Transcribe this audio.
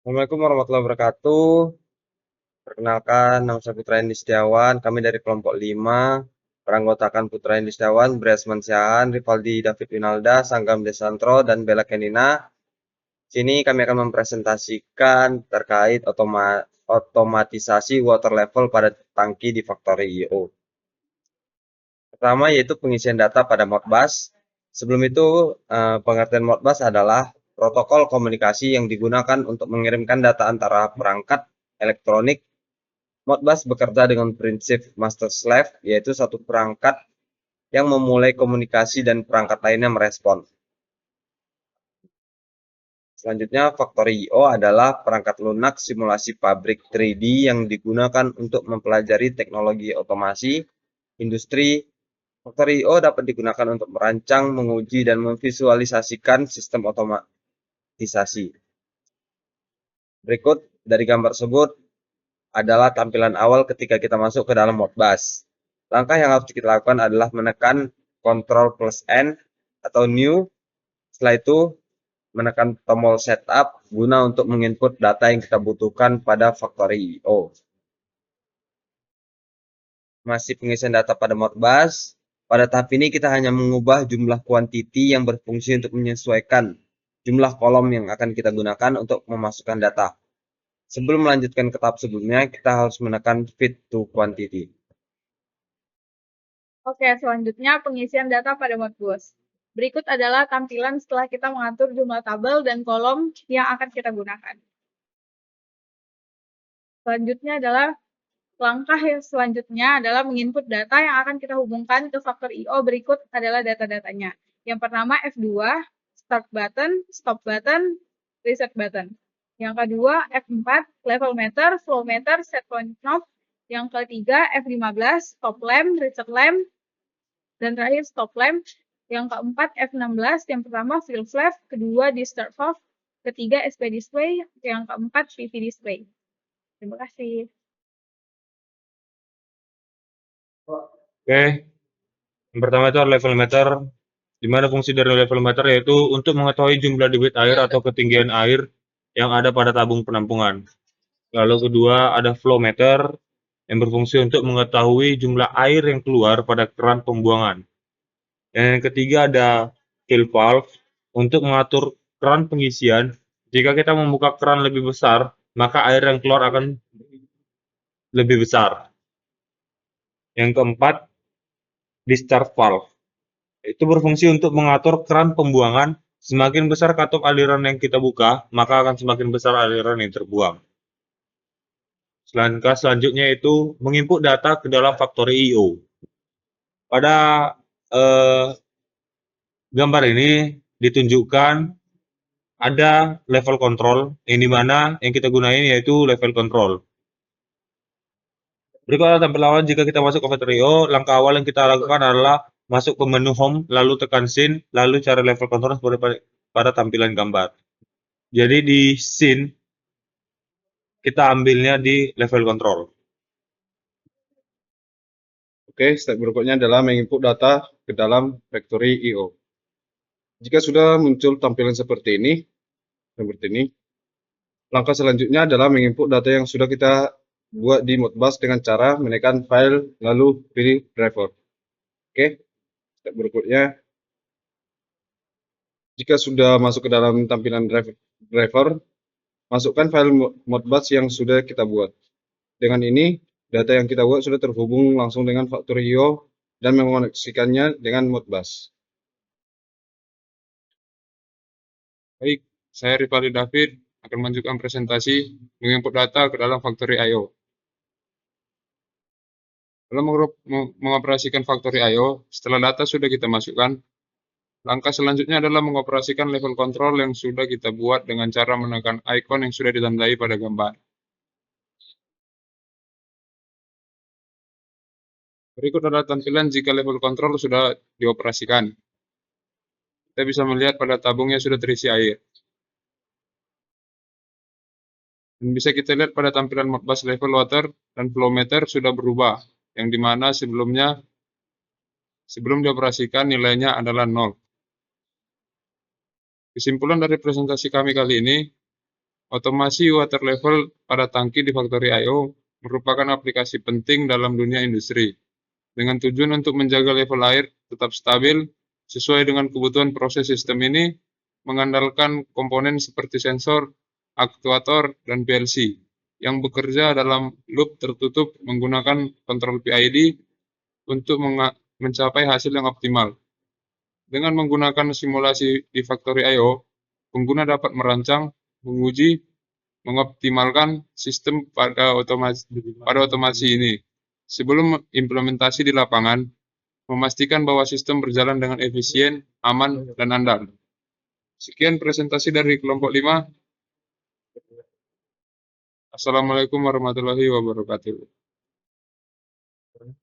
Assalamualaikum warahmatullahi wabarakatuh. Perkenalkan, nama saya Putra Indi Setiawan. Kami dari kelompok 5, beranggotakan Putra Indi Setiawan, Briasman Siahaan, Rivaldi David Winalda, Sanggam Desantro, dan Bella Kenina. Sini kami akan mempresentasikan terkait otomatisasi water level pada tangki di Factory IO. Pertama yaitu pengisian data pada Modbus. Sebelum itu, pengertian Modbus adalah protokol komunikasi yang digunakan untuk mengirimkan data antara perangkat elektronik. Modbus bekerja dengan prinsip master-slave, yaitu satu perangkat yang memulai komunikasi dan perangkat lainnya merespon. Selanjutnya, Factory IO adalah perangkat lunak simulasi pabrik 3D yang digunakan untuk mempelajari teknologi otomasi industri. Factory IO dapat digunakan untuk merancang, menguji, dan memvisualisasikan sistem otomatisasi. Berikut dari gambar tersebut adalah tampilan awal ketika kita masuk ke dalam Modbus. Langkah yang harus kita lakukan adalah menekan Ctrl plus N atau New. Setelah itu menekan tombol setup guna untuk menginput data yang kita butuhkan pada Factory IO. Masih pengisian data pada Modbus. Pada tahap ini kita hanya mengubah jumlah quantity yang berfungsi untuk menyesuaikan jumlah kolom yang akan kita gunakan untuk memasukkan data. Sebelum melanjutkan ke tahap sebelumnya, kita harus menekan fit to quantity. Oke, selanjutnya pengisian data pada Modbus. Berikut adalah tampilan setelah kita mengatur jumlah tabel dan kolom yang akan kita gunakan. Selanjutnya adalah langkah yang selanjutnya adalah menginput data yang akan kita hubungkan ke Factory IO. Berikut adalah data-datanya. Yang pertama F2, start button, stop button, reset button. Yang kedua F4, level meter, flow meter, set point knob. Yang ketiga F15, stop lamp, reset lamp, dan terakhir stop lamp. Yang keempat F16, yang pertama fill flap, kedua di start valve, ketiga SP display, yang keempat PV display. Terima kasih. Oke, yang pertama itu level meter, di mana fungsi dari level meter yaitu untuk mengetahui jumlah debit air atau ketinggian air yang ada pada tabung penampungan. Lalu kedua ada flow meter yang berfungsi untuk mengetahui jumlah air yang keluar pada keran pembuangan. Dan yang ketiga ada fill valve untuk mengatur keran pengisian. Jika kita membuka keran lebih besar, maka air yang keluar akan lebih besar. Yang keempat, discharge valve. Itu berfungsi untuk mengatur keran pembuangan. Semakin besar katup aliran yang kita buka, maka akan semakin besar aliran yang terbuang. Selanjutnya itu menginput data ke dalam Factory IO. Pada gambar ini ditunjukkan ada level control, yang dimana yang kita gunain yaitu level control. Berikut adalah tampilan awal jika kita masuk ke Factory IO. Langkah awal yang kita lakukan adalah masuk ke menu home, lalu tekan scene, lalu cari level control seperti pada tampilan gambar. Jadi di scene kita ambilnya di level control. Oke, step berikutnya adalah menginput data ke dalam Factory IO. Jika sudah muncul tampilan seperti ini, langkah selanjutnya adalah menginput data yang sudah kita buat di Modbus dengan cara menekan file lalu pilih driver. Oke, step berikutnya, jika sudah masuk ke dalam tampilan driver, masukkan file Modbus yang sudah kita buat. Dengan ini, data yang kita buat sudah terhubung langsung dengan Factory IO dan mengoneksikannya dengan Modbus. Baik, saya Rivaldi David akan melanjutkan presentasi menginput data ke dalam Factory IO. Dalam mengoperasikan Factory IO, setelah data sudah kita masukkan, langkah selanjutnya adalah mengoperasikan level control yang sudah kita buat dengan cara menekan icon yang sudah ditandai pada gambar. Berikut adalah tampilan jika level control sudah dioperasikan. Kita bisa melihat pada tabungnya sudah terisi air. Dan bisa kita lihat pada tampilan Modbus level water dan flow meter sudah berubah, yang dimana sebelum dioperasikan nilainya adalah 0. Kesimpulan dari presentasi kami kali ini, Otomasi water level pada tangki di Factory.io merupakan aplikasi penting dalam dunia industri, dengan tujuan untuk menjaga level air tetap stabil sesuai dengan kebutuhan proses sistem ini, mengandalkan komponen seperti sensor, aktuator, dan PLC, yang bekerja dalam loop tertutup menggunakan kontrol PID untuk mencapai hasil yang optimal. Dengan menggunakan simulasi di Factory.io, pengguna dapat merancang, menguji, mengoptimalkan sistem pada otomasi ini. Sebelum implementasi di lapangan, memastikan bahwa sistem berjalan dengan efisien, aman, dan andal. Sekian presentasi dari kelompok 5. Assalamualaikum warahmatullahi wabarakatuh.